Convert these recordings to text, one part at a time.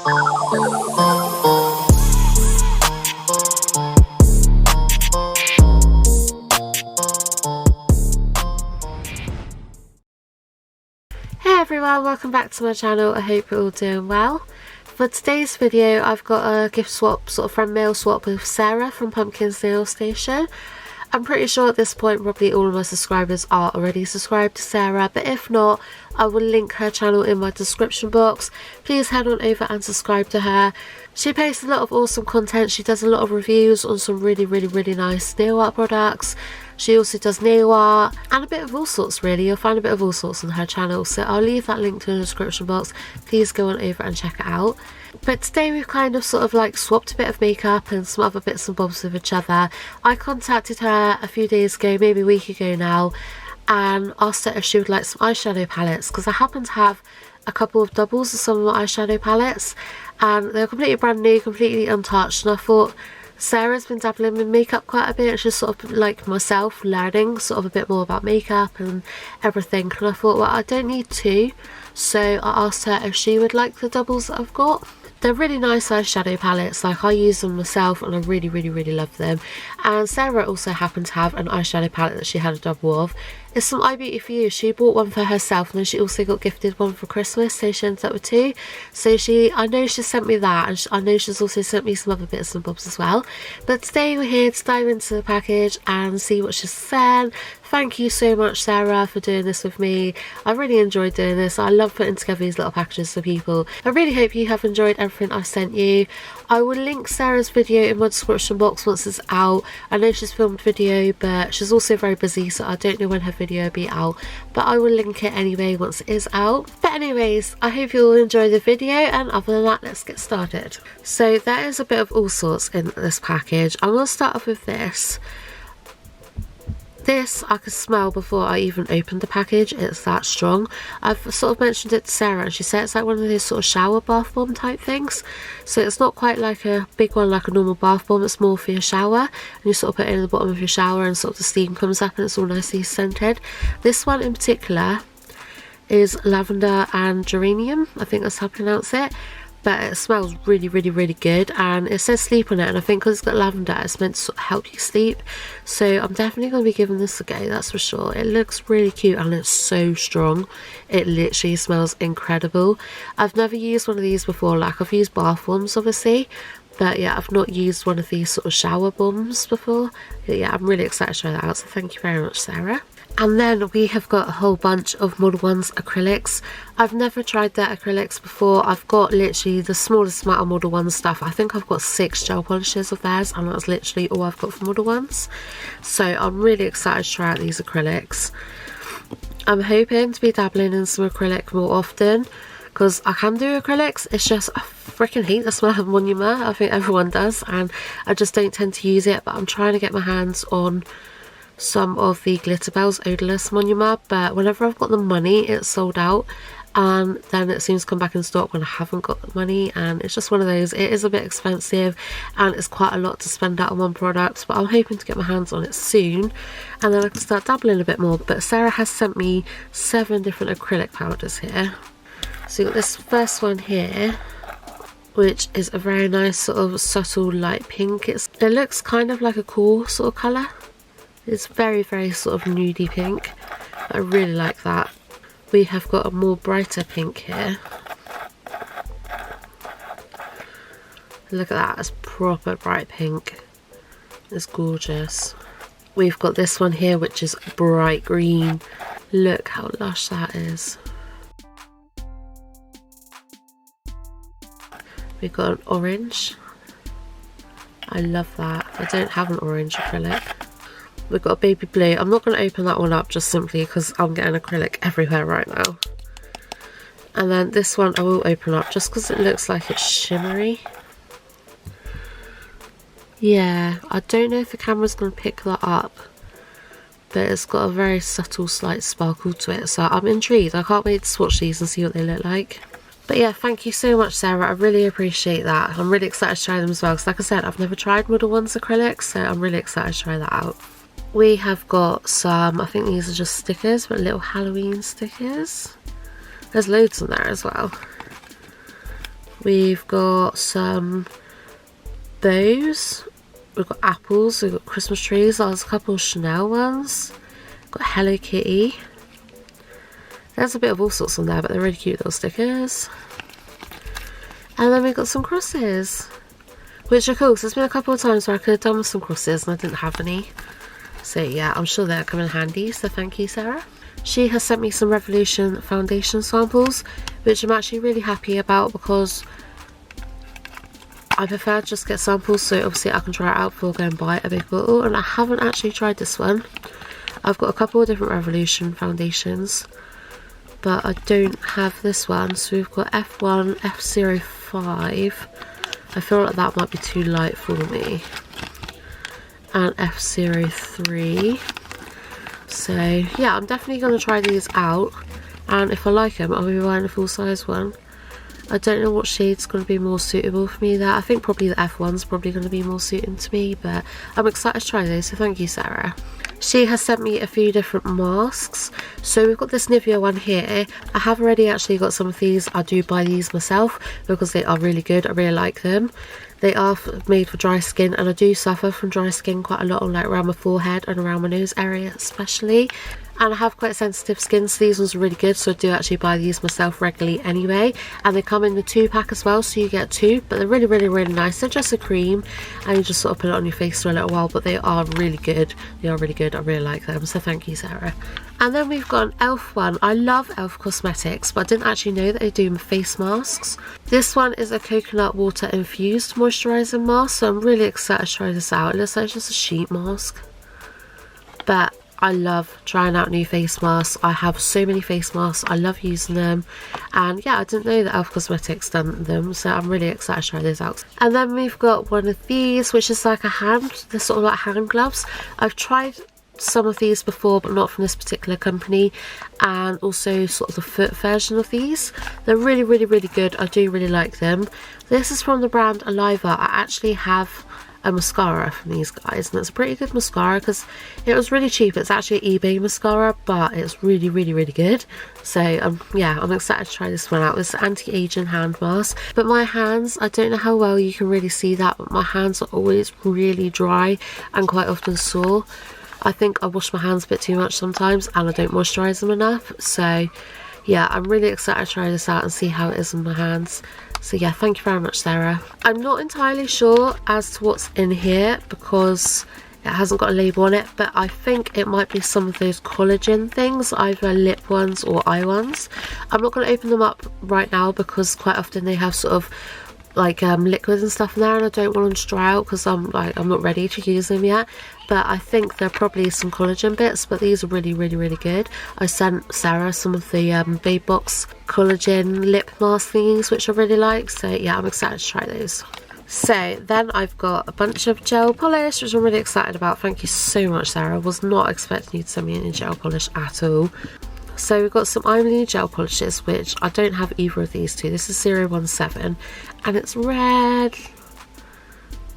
Hey everyone, welcome back to my channel. I hope you're all doing well. For today's video I've got a gift swap, sort of friend mail swap with Sarah from Pumpkin's Nail Station. I'm pretty sure at this point probably all of my subscribers are already subscribed to Sarah, but if not, I will link her channel in my description box. Please head on over and subscribe to her. She posts a lot of awesome content. She does a lot of reviews on some really nice nail art products. She also does nail art and a bit of all sorts really. You'll find a bit of all sorts on her channel, so I'll leave that link in the description box. Please go on over and check it out. But today we've kind of sort of like swapped a bit of makeup and some other bits and bobs with each other. I contacted her a few days ago, maybe a week ago now, and asked her if she would like some eyeshadow palettes, because I happen to have a couple of doubles of some of my eyeshadow palettes and they're completely brand new, completely untouched, and I thought Sarah's been dabbling in makeup quite a bit. She's sort of like myself, learning sort of a bit more about makeup and everything, and I thought, well, I don't need two, so I asked her if she would like the doubles that I've got. They're really nice eyeshadow palettes, like I use them myself and I really love them. And Sarah also happened to have an eyeshadow palette that she had a double of. It's from iBeauty4You. She bought one for herself and then she also got gifted one for Christmas, so she ended up with two. So I know she sent me that, and I know she's also sent me some other bits and bobs as well. But today we're here to dive into the package and see what she's sent. Thank you so much, Sarah, for doing this with me. I really enjoyed doing this. I love putting together these little packages for people. I really hope you have enjoyed everything I've sent you. I will link Sarah's video in my description box once it's out. I know she's filmed video, but she's also very busy, so I don't know when her video will be out. But I will link it anyway once it is out. But anyways, I hope you all enjoy the video, and other than that, let's get started. So there is a bit of all sorts in this package. I'm going to start off with this. This I could smell before I even opened the package. It's that strong. I've sort of mentioned it to Sarah and she said it's like one of those sort of shower bath bomb type things. So it's not quite like a big one like a normal bath bomb. It's more for your shower, and you sort of put it in the bottom of your shower and sort of the steam comes up and it's all nicely scented. This one in particular is lavender and geranium. I think that's how I pronounce it. But it smells really good, and it says sleep on it, and I think because it's got lavender it's meant to sort of help you sleep. So I'm definitely going to be giving this a go, that's for sure. It looks really cute and it's so strong. It literally smells incredible. I've never used one of these before. Like, I've used bath bombs obviously, but yeah, I've not used one of these sort of shower bombs before. But yeah, I'm really excited to try that out, so thank you very much, Sarah. And then we have got a whole bunch of Modelone's acrylics. I've never tried their acrylics before. I've got literally the smallest amount of Modelone stuff. I think I've got 6 gel polishes of theirs, and that's literally all I've got from Modelone's. So I'm really excited to try out these acrylics. I'm hoping to be dabbling in some acrylic more often, because I can do acrylics. It's just I freaking hate the smell of Monument. I think everyone does, and I just don't tend to use it. But I'm trying to get my hands on some of the Glitterbels odorless Monument, but whenever I've got the money it's sold out, and then it seems to come back in stock when I haven't got the money, and it's just one of those. It is a bit expensive and it's quite a lot to spend out on one product, but I'm hoping to get my hands on it soon and then I can start dabbling a bit more. But Sarah has sent me 7 different acrylic powders here. So you've got this first one here, which is a very nice sort of subtle light pink. It looks kind of like a cool sort of colour. It's very sort of nudie pink. I really like that. We have got a more brighter pink here. Look at that, it's proper bright pink. It's gorgeous. We've got this one here, which is bright green. Look how lush that is. We've got an orange. I love that. I don't have an orange acrylic. We've got a baby blue. I'm not going to open that one up just simply because I'm getting acrylic everywhere right now. And then this one I will open up just because it looks like it's shimmery. Yeah, I don't know if the camera's going to pick that up, but it's got a very subtle slight sparkle to it, so I'm intrigued. I can't wait to swatch these and see what they look like. But yeah, thank you so much, Sarah. I really appreciate that. I'm really excited to try them as well, because like I said, I've never tried Modelone's acrylics, so I'm really excited to try that out. We have got some, I think these are just stickers, but little Halloween stickers. There's loads on there as well. We've got some bows. We've got apples. We've got Christmas trees. There's a couple of Chanel ones. Got Hello Kitty. There's a bit of all sorts on there, but they're really cute little stickers. And then we've got some crosses, which are cool because there's been a couple of times where I could have done with some crosses and I didn't have any. So yeah, I'm sure they'll come in handy, so thank you, Sarah. She has sent me some Revolution foundation samples, which I'm actually really happy about because I prefer to just get samples so obviously I can try it out before going and buy a big bottle. And I haven't actually tried this one. I've got a couple of different Revolution foundations, but I don't have this one. So we've got F1, F05. I feel like that might be too light for me. And F03. So yeah, I'm definitely going to try these out, and if I like them I'll be buying a full size one. I don't know what shade's going to be more suitable for me there. I think probably the F1's probably going to be more suiting to me, but I'm excited to try those, so thank you, Sarah. She has sent me a few different masks. So we've got this Nivea one here. I have already actually got some of these. I do buy these myself because they are really good. I really like them. They are made for dry skin, and I do suffer from dry skin quite a lot, on like around my forehead and around my nose area especially. And I have quite sensitive skin, so these ones are really good, so I do actually buy these myself regularly anyway. And they come in the 2-pack as well, so you get 2, but they're really, really, really nice. They're just a cream, and you just sort of put it on your face for a little while, but they are really good. They are really good. I really like them, so thank you, Sarah. And then we've got an e.l.f. one. I love e.l.f. cosmetics, but I didn't actually know that they do face masks. This one is a coconut water infused moisturising mask, so I'm really excited to try this out. It looks like just a sheet mask, but I love trying out new face masks. I have so many face masks. I love using them. And yeah, I didn't know that e.l.f. Cosmetics done them, so I'm really excited to try those out. And then we've got one of these, which is like a hand, they're sort of like hand gloves. I've tried some of these before, but not from this particular company, and also sort of the foot version of these. They're really, really, really good. I do really like them. This is from the brand Aliva. I actually have a mascara from these guys, and it's a pretty good mascara because it was really cheap. It's actually an eBay mascara, but it's really, really, really good. So yeah, I'm excited to try this one out. It's an anti-aging hand mask, but my hands, I don't know how well you can really see that, but my hands are always really dry and quite often sore. I think I wash my hands a bit too much sometimes, and I don't moisturise them enough. So yeah, I'm really excited to try this out and see how it is on my hands. So yeah, thank you very much, Sarah. I'm not entirely sure as to what's in here because it hasn't got a label on it, but I think it might be some of those collagen things, either lip ones or eye ones. I'm not going to open them up right now because quite often they have sort of like liquids and stuff in there, and I don't want them to dry out because I'm not ready to use them yet. But I think they're probably some collagen bits, but these are really, really, really good. I sent Sarah some of the Babe Box collagen lip mask thingies, which I really like, so yeah, I'm excited to try those. So then I've got a bunch of gel polish, which I'm really excited about. Thank you so much, Sarah. I was not expecting you to send me any gel polish at all. So we've got some Eyeshadow gel polishes, which I don't have either of these two. This is 017 and it's red.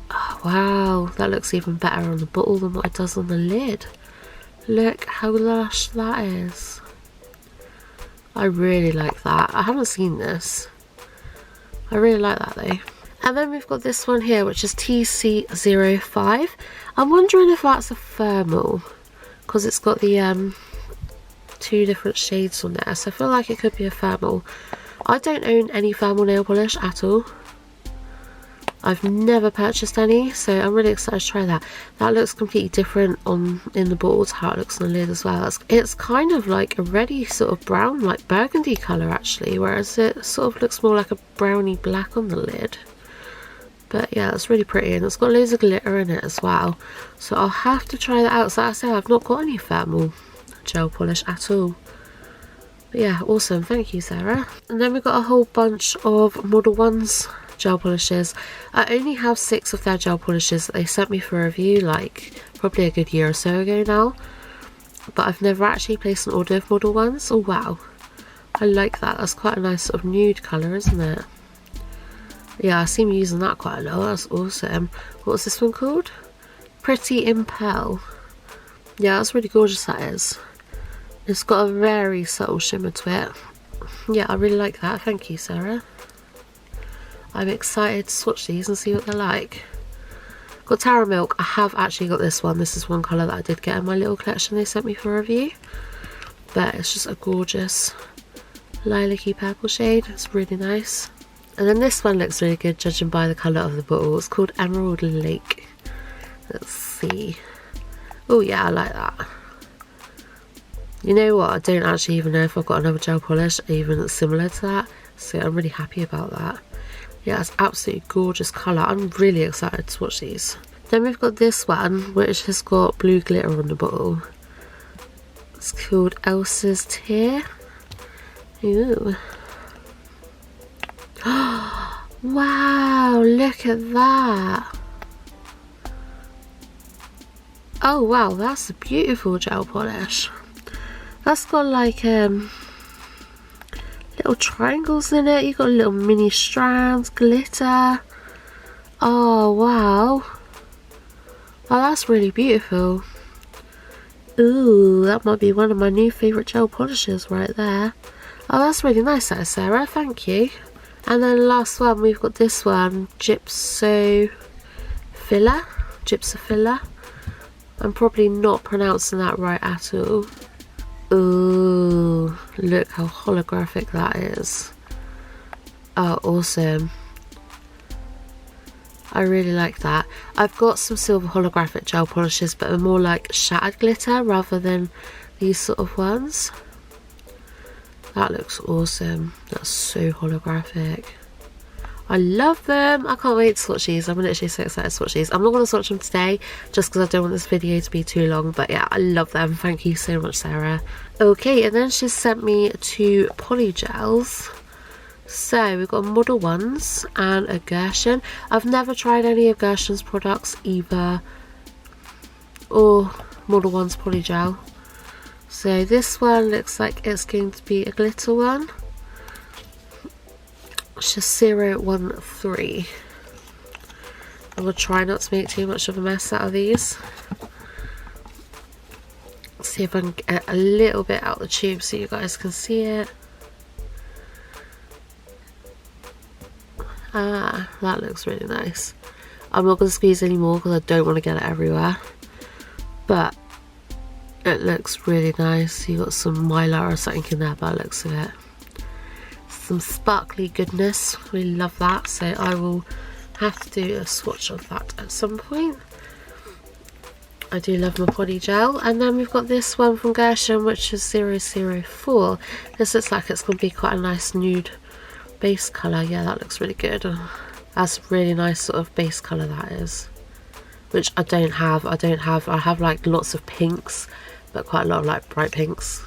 Oh, wow, that looks even better on the bottle than what it does on the lid. Look how lush that is. I really like that. I haven't seen this. I really like that though. And then we've got this one here, which is TC05. I'm wondering if that's a thermal, because it's got the 2 different shades on there, so I feel like it could be a thermal. I don't own any thermal nail polish at all. I've never purchased any, so I'm really excited to try that. That looks completely different in the bottle to how it looks on the lid as well. It's kind of like a reddy sort of brown, like burgundy colour actually, whereas it sort of looks more like a browny black on the lid. But yeah, it's really pretty, and it's got loads of glitter in it as well. So I'll have to try that out. So like I say, I've not got any thermal gel polish at all. But yeah, awesome. Thank you, Sarah. And then we've got a whole bunch of Modelone gel polishes. I only have 6 of their gel polishes that they sent me for review like probably a good year or so ago now. But I've never actually placed an order of Modelone. Oh wow. I like that. That's quite a nice sort of nude colour, isn't it? Yeah, I see me using that quite a lot. That's awesome. What's this one called? Pretty Impel. Yeah, that's really gorgeous, that is. It's got a very subtle shimmer to it. Yeah, I really like that. Thank you, Sarah. I'm excited to swatch these and see what they're like. Got Tara Milk. I have actually got this one. This is one colour that I did get in my little collection they sent me for review. But it's just a gorgeous lilac-y purple shade. It's really nice. And then this one looks really good judging by the colour of the bottle. It's called Emerald Lake. Let's see. Oh yeah, I like that. You know what, I don't actually even know if I've got another gel polish even similar to that, so I'm really happy about that. Yeah, it's absolutely gorgeous colour. I'm really excited to swatch these. Then we've got this one, which has got blue glitter on the bottle. It's called Elsa's Tear. Ooh. Wow, look at that. Oh wow, that's a beautiful gel polish. That's got like little triangles in it. You've got little mini strands, glitter. Oh wow. Oh, that's really beautiful. Ooh, that might be one of my new favourite gel polishes right there. Oh, that's really nice, that is, Sarah. Thank you. And then the last one, we've got this one, Gypso Filler. I'm probably not pronouncing that right at all. Ooh, look how holographic that is. Oh, awesome. I really like that. I've got some silver holographic gel polishes, but they're more like shattered glitter rather than these sort of ones. That looks awesome. That's so holographic. I love them. I can't wait to swatch these. I'm literally so excited to swatch these. I'm not going to swatch them today just because I don't want this video to be too long. But yeah, I love them. Thank you so much, Sarah. Okay, and then she sent me 2 poly gels. So we've got Model Ones and a Gershon. I've never tried any of Gershon's products either, or Model One's poly gel. So this one looks like it's going to be a glitter one. It's just 013. I will try not to make too much of a mess out of these. See if I can get a little bit out the tube so you guys can see it. Ah, that looks really nice. I'm not going to squeeze any more because I don't want to get it everywhere. But it looks really nice. You got some mylar or something in there by the looks of it. Some sparkly goodness. We love that. So I will have to do a swatch of that at some point. I do love my poly gel. And then we've got this one from Gershon, which is 004. This looks like it's going to be quite a nice nude base colour. Yeah, that looks really good. That's a really nice sort of base colour that is, which I don't have. I have like lots of pinks, but quite a lot of like bright pinks.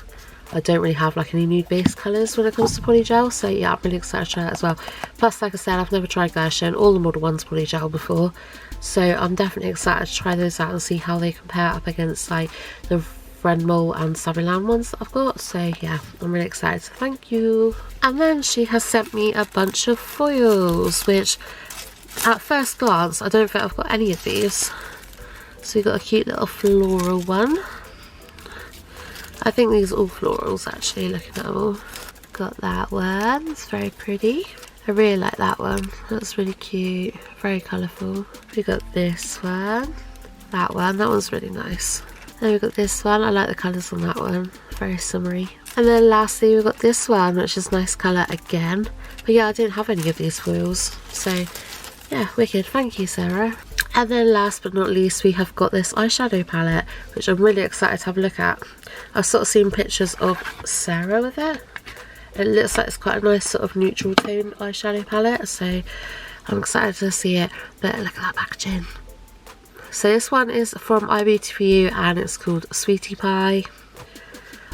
I don't really have like any nude base colours when it comes to poly gel, so yeah, I'm really excited to try that as well. Plus, like I said, I've never tried Gershon or the Model One's poly gel before, so I'm definitely excited to try those out and see how they compare up against like the Renmol and Savilan ones that I've got. So yeah, I'm really excited, so thank you. And then she has sent me a bunch of foils, which at first glance I don't think I've got any of these. So we've got a cute little floral one. I think these are all florals actually, looking at them all. Got that one, it's very pretty. I really like that one, that's really cute, very colourful. We got this one, that one's really nice. Then we've got this one, I like the colours on that one, very summery. And then lastly we've got this one, which is nice colour again. But yeah, I didn't have any of these foils, so yeah, wicked, thank you, Sarah. And then last but not least, we have got this eyeshadow palette, which I'm really excited to have a look at. I've sort of seen pictures of Sarah with it. It looks like it's quite a nice sort of neutral tone eyeshadow palette, so I'm excited to see it. But look at that packaging. So this one is from iBeauty4You and it's called Sweetie Pie.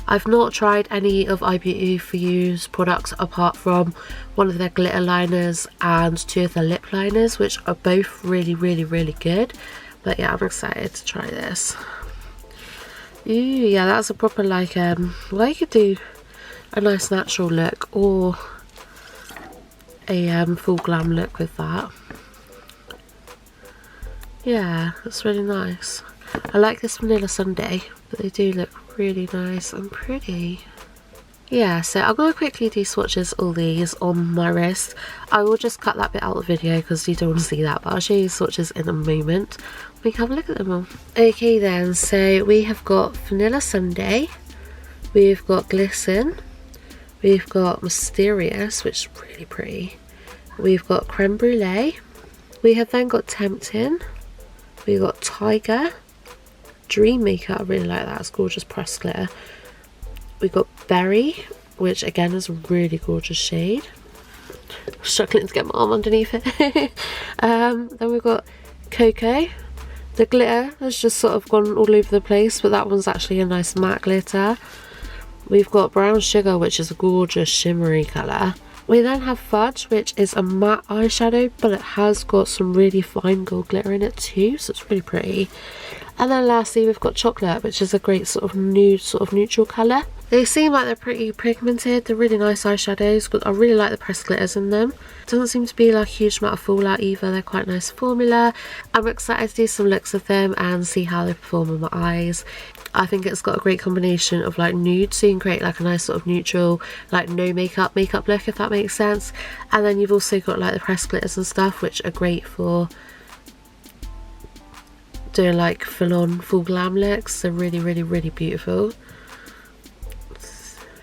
I've not tried any of iBeauty4You's products apart from one of their glitter liners and 2 of their lip liners, which are both really good. But yeah, I'm excited to try this. Ooh, yeah, that's a proper like well, you could do a nice natural look or a full glam look with that. Yeah, that's really nice. I like this vanilla sundae, but they do look really nice and pretty. yeah, so I'm going to quickly do swatches all these on my wrist. I will just cut that bit out of the video because you don't want to see that, but I'll show you swatches in a moment. We can have a look at them all. Okay then, so we have got Vanilla Sundae, we've got Glisten, we've got Mysterious, which is really pretty, we've got Creme Brulee, we have then got Tempting, we've got Tiger, Dream Maker, I really like that, it's gorgeous pressed glitter. We've got Berry, which again is a really gorgeous shade. Struggling to get my arm underneath it. Then we've got Cocoa. The glitter has just sort of gone all over the place, but that one's actually a nice matte glitter. We've got Brown Sugar, which is a gorgeous shimmery colour. We then have Fudge, which is a matte eyeshadow, but it has got some really fine gold glitter in it too, so it's really pretty. And then lastly we've got Chocolate, which is a great sort of nude, sort of neutral colour. They seem like they're pretty pigmented, they're really nice eyeshadows, but I really like the pressed glitters in them. Doesn't seem to be like a huge amount of fallout either, they're quite nice formula. I'm excited to do some looks of them and see how they perform on my eyes. I think it's got a great combination of like nude, so you can create like a nice sort of neutral, like no makeup look, if that makes sense. And then you've also got like the pressed glitters and stuff, which are great for doing like full glam looks. They're really, really, really beautiful.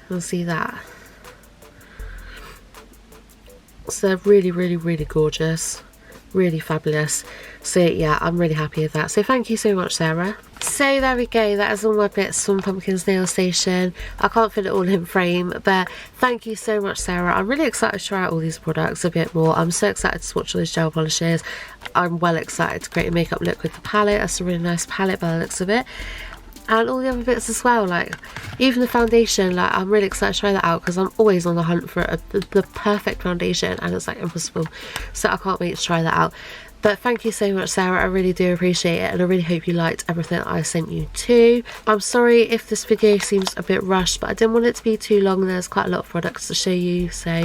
You'll see that. So they're really, really, really gorgeous. Really fabulous. So yeah, I'm really happy with that. So thank you so much, Sarah. So there we go, that is all my bits from Pumpkin's Nail Station. I can't fit it all in frame, but thank you so much, Sarah. I'm really excited to try out all these products a bit more. I'm so excited to swatch all those gel polishes. I'm well excited to create a makeup look with the palette. That's a really nice palette by the looks of it. And all the other bits as well, like even the foundation, like I'm really excited to try that out because I'm always on the hunt for the perfect foundation, and it's like impossible, so I can't wait to try that out. But thank you so much, Sarah, I really do appreciate it, and I really hope you liked everything that I sent you too. I'm sorry if this video seems a bit rushed, but I didn't want it to be too long. There's quite a lot of products to show you, so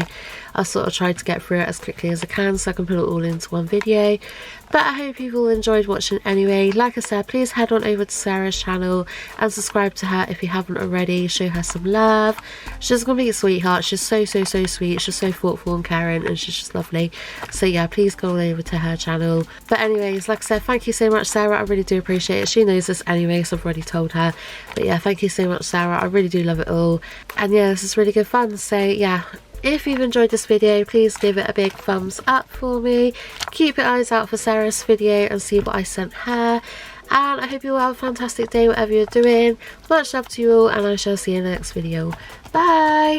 I sort of tried to get through it as quickly as I can so I can put it all into one video. But I hope you've all enjoyed watching anyway. Like I said, please head on over to Sarah's channel and subscribe to her if you haven't already. Show her some love. She's a complete sweetheart. She's so sweet. She's so thoughtful and caring, and she's just lovely. So yeah, please go on over to her channel. But anyways, like I said, thank you so much, Sarah. I really do appreciate it. She knows this anyway, so I've already told her. But yeah, thank you so much, Sarah. I really do love it all. And yeah, this is really good fun. So yeah, if you've enjoyed this video, please give it a big thumbs up for me. Keep your eyes out for Sarah's video and see what I sent her. And I hope you all have a fantastic day, whatever you're doing. Much love to you all, and I shall see you in the next video. Bye!